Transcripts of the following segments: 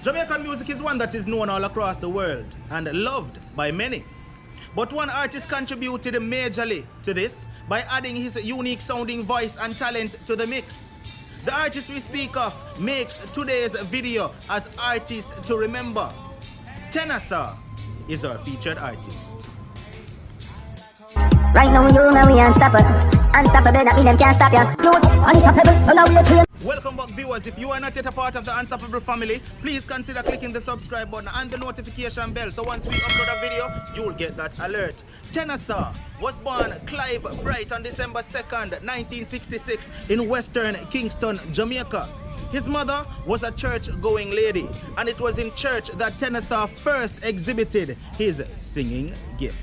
Jamaican music is one that is known all across the world and loved by many. But one artist contributed majorly to this by adding his unique sounding voice and talent to the mix. The artist we speak of makes today's video as Artist to Remember. Tenor Saw is our featured artist. Right now you know we unstoppable. Unstoppable, that mean them can't stop ya. You unstoppable, so now we are trained. Welcome back, viewers. If you are not yet a part of the Unstoppable family, please consider clicking the subscribe button and the notification bell, so once we upload a video, you will get that alert. Tenor Saw was born Clive Bright on December 2nd, 1966 in Western Kingston, Jamaica. His mother was a church-going lady, and it was in church that Tenor Saw first exhibited his singing gift.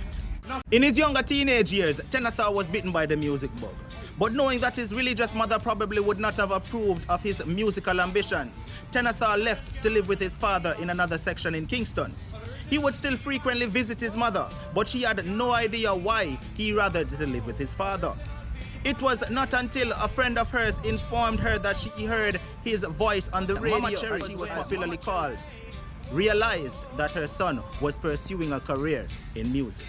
In his younger teenage years, Tenor Saw was bitten by the music bug. But knowing that his religious mother probably would not have approved of his musical ambitions, Tenor Saw left to live with his father in another section in Kingston. He would still frequently visit his mother, but she had no idea why he rather to live with his father. It was not until a friend of hers informed her that she heard his voice on the radio, Mama Cherry, as she was popularly called, realized that her son was pursuing a career in music.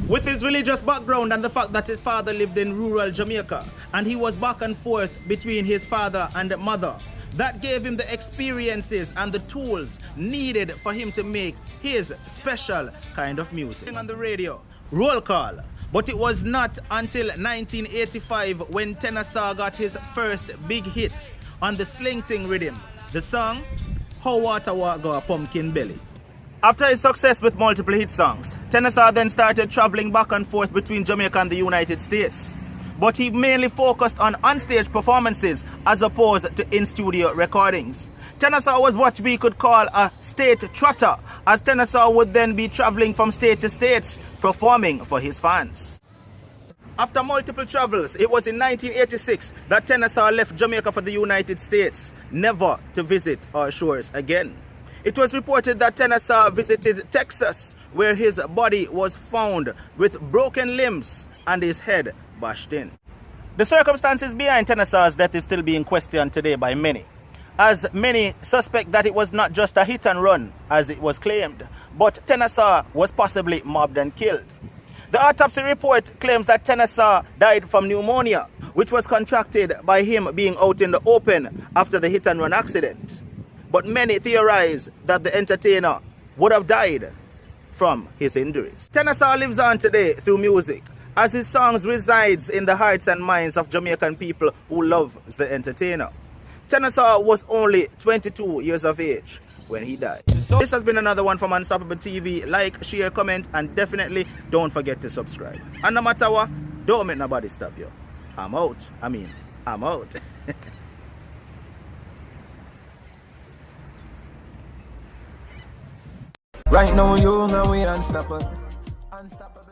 With his religious background and the fact that his father lived in rural Jamaica and he was back and forth between his father and mother, that gave him the experiences and the tools needed for him to make his special kind of music. On the radio, roll call. But it was not until 1985 when Tenor Saw got his first big hit on the Sling-Ting rhythm, the song How Water Walk Go a Pumpkin Belly. After his success with multiple hit songs, Tenor Saw then started traveling back and forth between Jamaica and the United States. But he mainly focused on onstage performances as opposed to in-studio recordings. Tenor Saw was what we could call a state trotter, as Tenor Saw would then be traveling from state to state performing for his fans. After multiple travels, it was in 1986 that Tenor Saw left Jamaica for the United States, never to visit our shores again. It was reported that Tenor Saw visited Texas, where his body was found with broken limbs and his head bashed in. The circumstances behind Tenor Saw's death is still being questioned today by many, as many suspect that it was not just a hit and run, as it was claimed, but Tenor Saw was possibly mobbed and killed. The autopsy report claims that Tenor Saw died from pneumonia, which was contracted by him being out in the open after the hit and run accident. But many theorize that the entertainer would have died from his injuries. Tenor Saw lives on today through music, as his songs resides in the hearts and minds of Jamaican people who love the entertainer. Tenor Saw was only 22 years of age when he died. This has been another one from Unstoppable TV. Like, share, comment, and definitely don't forget to subscribe. And no matter what, don't make nobody stop you. I'm out. I'm out. Right now you know we unstoppable. Unstoppable.